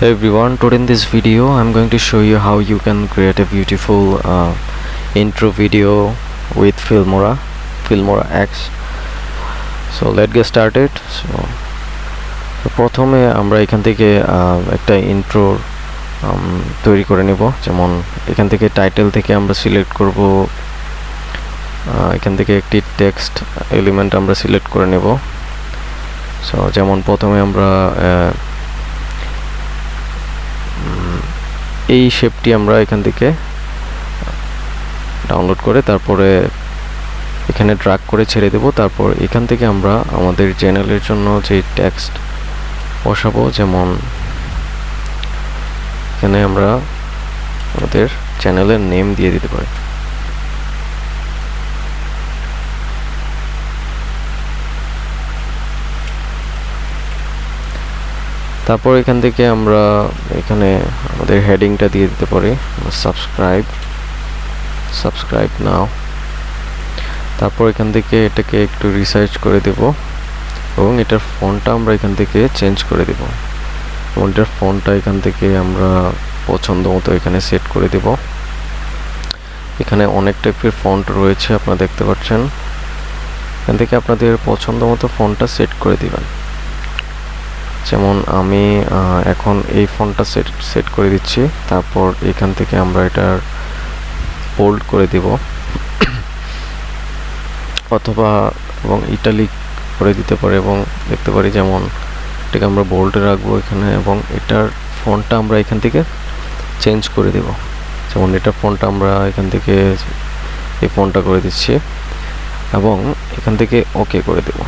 Hey everyone, today in this video I'm going to show you how you can create a beautiful intro video with Filmora X. So let's get started. So প্রথমে আমরা এখান থেকে একটা intro তৈরি করে নেব। যেমন এখান থেকে টাইটেল থেকে আমরা সিলেক্ট করব, এখান থেকে একটি টেক্সট এলিমেন্ট আমরা সিলেক্ট করে নেব। সো যেমন প্রথমে আমরা এই শেপটি আমরা এখান থেকে ডাউনলোড করে তারপরে এখানে ড্র্যাগ করে ছেড়ে দেব। তারপর এখান থেকে আমরা আমাদের চ্যানেলের জন্য যে টেক্সট বসাবো, যেমন এখানে আমরা আমাদের চ্যানেলের নেম দিয়ে দিতে পারি। তারপর এখান থেকে আমরা এখানে আমাদের হেডিংটা দিয়ে দিতে পারি সাবস্ক্রাইব নাও। তারপর এখান থেকে এটাকে একটু রিসার্চ করে দেব এবং এটার ফন্টটা আমরা এখান থেকে চেঞ্জ করে দেব। এবং এটার ফন্টটা এখান থেকে আমরা পছন্দ মতো এখানে সেট করে দেব। এখানে অনেক টাইপের ফন্ট রয়েছে, আপনারা দেখতে পাচ্ছেন। এখান থেকে আপনাদের পছন্দ মতো ফন্টটা সেট করে দিবেন। যেমন আমি এখন এই ফন্টটা সেট করে দিচ্ছি। তারপর এখান থেকে আমরা এটার বোল্ড করে দেব অথবা এবং ইটালিক করে দিতে পারি এবং দেখতে পারি, যেমন এটাকে আমরা বোল্ডে রাখবো এখানে এবং এটার ফন্টটা আমরা এখান থেকে চেঞ্জ করে দেব। যেমন এটার ফন্টটা আমরা এখান থেকে এই ফন্টটা করে দিচ্ছি এবং এখান থেকে ওকে করে দেব।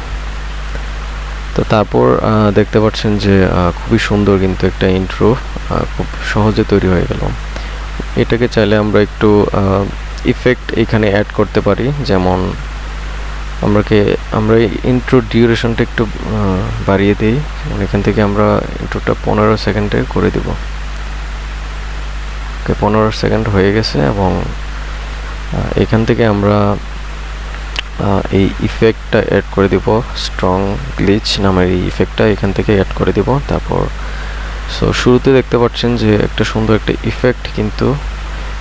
তো তারপর দেখতে পাচ্ছেন যে খুবই সুন্দর কিন্তু একটা ইন্ট্রো খুব সহজে তৈরি হয়ে গেল। এটাকে চাইলে আমরা একটু ইফেক্ট এখানে অ্যাড করতে পারি। যেমন আমরা ইন্ট্রো ডিউরেশনটা একটু বাড়িয়ে দিই। এখান থেকে আমরা ইন্ট্রোটা 15 সেকেন্ডে করে দেব। 15 সেকেন্ড হয়ে গেছে এবং এখান থেকে আমরা এই ইফেক্টটা অ্যাড করে দিব। স্ট্রং গ্লিচ নামের এই ইফেক্টটা এখান থেকে অ্যাড করে দিব। তারপর শুরুতে দেখতে পাচ্ছেন যে একটা সুন্দর একটা ইফেক্ট কিন্তু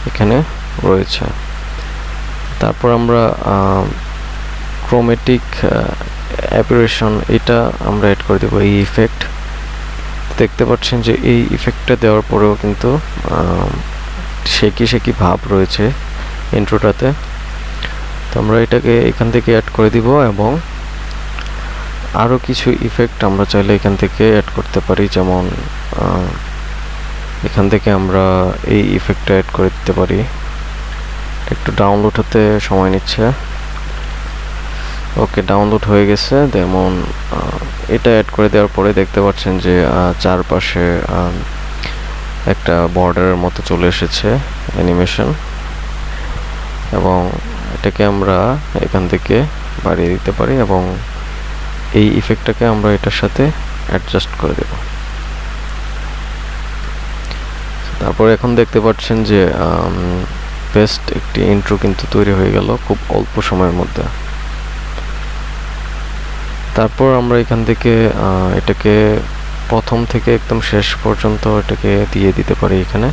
এখানে রয়েছে। তারপর আমরা ক্রোমেটিক অ্যাপিরেশন এটা আমরা অ্যাড করে দেব এই ইফেক্ট। দেখতে পাচ্ছেন যে এই ইফেক্টটা দেওয়ার পরেও কিন্তু শেকি ভাব রয়েছে ইন্ট্রোটাতে। তো আমরা এটাকে এখান থেকে অ্যাড করে দিব এবং আরও কিছু ইফেক্ট আমরা চাইলে এখান থেকে অ্যাড করতে পারি। যেমন এখান থেকে আমরা এই ইফেক্টটা অ্যাড করে দিতে পারি। একটু ডাউনলোড হতে সময় নিচ্ছে। ওকে, ডাউনলোড হয়ে গেছে। যেমন এটা অ্যাড করে দেওয়ার পরে দেখতে পাচ্ছেন যে চারপাশে একটা বর্ডারের মতো চলে এসেছে অ্যানিমেশন এবং এটাকে আমরা এখান থেকে বাড়িয়ে দিতে পারি এবং এই ইফেক্টটাকে আমরা এটার সাথে অ্যাডজাস্ট করে দেব। তারপর এখন দেখতে পাচ্ছেন যে বেস্ট একটি ইন্ট্রো কিন্তু তৈরি হয়ে গেল খুব অল্প সময়ের মধ্যে। তারপর আমরা এখান থেকে এটাকে প্রথম থেকে একদম শেষ পর্যন্ত এটাকে দিয়ে দিতে পারি এখানে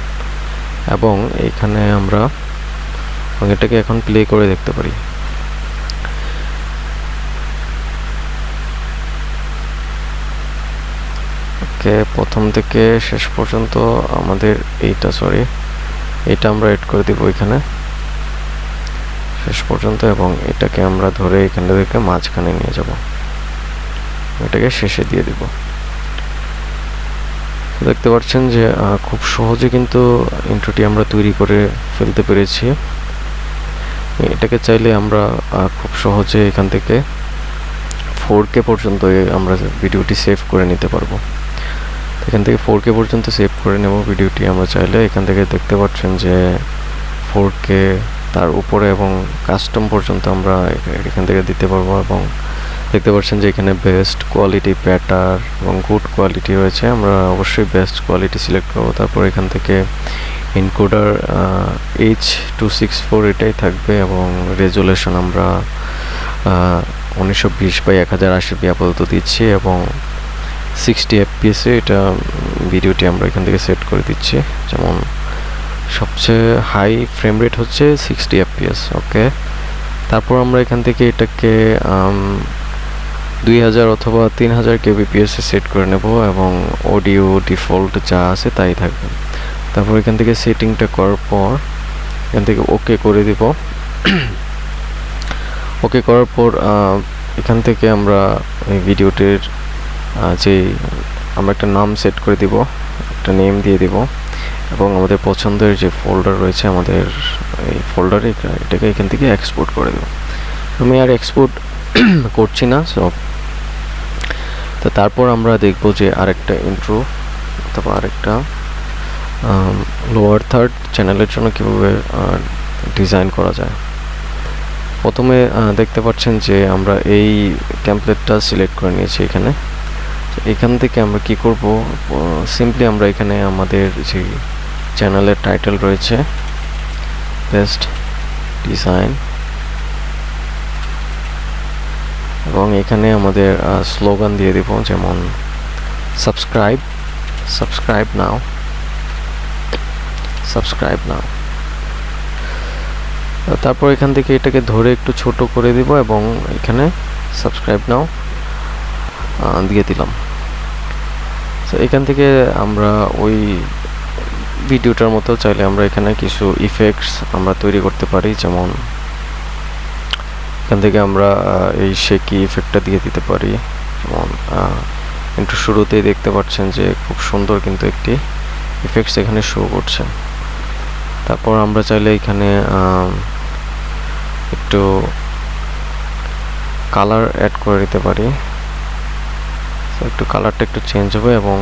এবং এইখানে আমরা এটাকে এখন প্লে করে দেখতে পারি। ওকে, প্রথম থেকে শেষ পর্যন্ত আমাদের এটা আমরা এড করে দিব এখানে শেষ পর্যন্ত এবং এটাকে আমরা ধরে এখান থেকে মাঝখানে নিয়ে যাব, এটাকে শেষে দিয়ে দিব। দেখতে পাচ্ছেন যে খুব সহজে কিন্তু ইন্ট্রোটি আমরা তৈরি করে ফেলতে পেরেছি। এটাকে চাইলে আমরা খুব সহজে এখান থেকে 4K পর্যন্ত আমরা ভিডিওটি সেভ করে নিতে পারবো। এখান থেকে 4K পর্যন্ত সেভ করে নেব ভিডিওটি আমরা চাইলে। এখান থেকে দেখতে পাচ্ছেন যে 4K তার উপরে এবং কাস্টম পর্যন্ত আমরা এখান থেকে দিতে পারবো এবং দেখতে পাচ্ছেন যে এখানে বেস্ট কোয়ালিটি, বেটার এবং গুড কোয়ালিটি রয়েছে। আমরা অবশ্যই বেস্ট কোয়ালিটি সিলেক্ট করব। তারপর এখান থেকে ইনকোডার H264 এটাই থাকবে এবং রেজুলেশন আমরা 1920 by 1080p আপাতত দিচ্ছি এবং 60 FPS এ এটা ভিডিওটি আমরা এখান থেকে সেট করে দিচ্ছি। যেমন সবচেয়ে হাই ফ্রেম রেট হচ্ছে 60 FPS। ওকে, তারপর আমরা এখান থেকে এটাকে 2000 অথবা 3000 kbps এ সেট করে নেব এবং অডিও ডিফল্ট যা আছে তাই থাকবে। তারপর এখান থেকে সেটিংটা করার পর এখান থেকে ওকে করে দিব। ওকে করার পর এখান থেকে আমরা এই ভিডিওটির যে আমরা একটা নাম সেট করে দিব, একটা নেম দিয়ে দিব এবং আমাদের পছন্দের যে ফোল্ডার রয়েছে আমাদের এই ফোল্ডারে এটাকে এখান থেকে এক্সপোর্ট করে দেব। আমি আর এক্সপোর্ট করছি না। তো তারপর আমরা দেখব যে আরেকটা ইন্ট্রো অথবা আরেকটা লোয়ার থার্ড চ্যানেলের জন্য কীভাবে ডিজাইন করা যায়। প্রথমে দেখতে পাচ্ছেন যে আমরা এই টেমপ্লেটটা সিলেক্ট করে নিয়েছি এখানে। এখান থেকে আমরা কি করব, সিম্পলি আমরা এখানে আমাদের যে চ্যানেলের টাইটেল রয়েছে বেস্ট ডিজাইন এবং এখানে আমাদের স্লোগান দিয়ে দেব, যেমন সাবস্ক্রাইব নাও। তারপর এখান থেকে এটাকে ধরে একটু ছোট করে দিব এবং এখানে সাবস্ক্রাইব নাও দিয়ে দিলাম। তো এখান থেকে আমরা ওই ভিডিওটার মতো চাইলে আমরা এখানে কিছু ইফেক্টস আমরা তৈরি করতে পারি। যেমন এখান থেকে আমরা এই শেকি ইফেক্টটা দিয়ে দিতে পারি। যেমন একটু শুরুতেই দেখতে পাচ্ছেন যে খুব সুন্দর কিন্তু একটি ইফেক্টস এখানে শো করছে। তারপর আমরা চাইলে এখানে একটু কালার অ্যাড করে দিতে পারি। একটু কালারটা একটু চেঞ্জ হবে এবং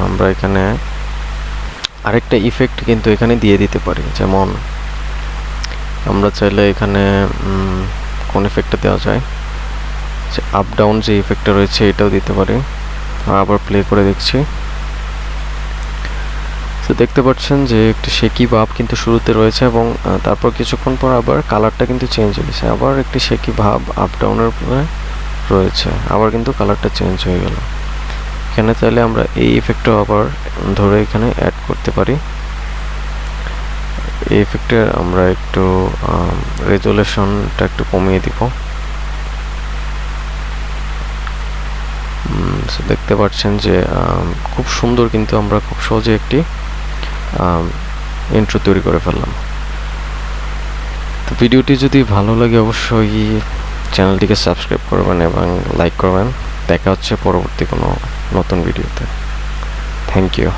আমরা এখানে আরেকটা ইফেক্ট কিন্তু এখানে দিয়ে দিতে পারি। যেমন আমরা চাইলে এখানে কোন ইফেক্টটা দেওয়া যায়, যে আপ ডাউন যে ইফেক্টটা রয়েছে এটাও দিতে পারি। আবার প্লে করে দেখছি। তো দেখতে পাচ্ছেন যে একটি শেকি ভাব কিন্তু শুরুতে রয়েছে এবং তারপর কিছুক্ষণ পর আবার কালারটা কিন্তু চেঞ্জ হয়েছে, আবার একটি শেকি ভাব আপ ডাউনের উপরে রয়েছে, আবার কিন্তু কালারটা চেঞ্জ হয়ে গেল। এখানে চাইলে আমরা এই ইফেক্টটা আবার ধরে এখানে অ্যাড করতে পারি। এই ইফেক্টের আমরা একটু রেজুলেশনটা একটু কমিয়ে দিব। দেখতে পাচ্ছেন যে খুব সুন্দর কিন্তু আমরা খুব সহজে একটি ইন্ট্রো তৈরি করে ফেললাম। তো ভিডিওটি যদি ভালো লাগে অবশ্যই চ্যানেলটিকে সাবস্ক্রাইব করবেন এবং লাইক করবেন। দেখা হচ্ছে পরবর্তী কোনো নতুন ভিডিওতে। Thank you.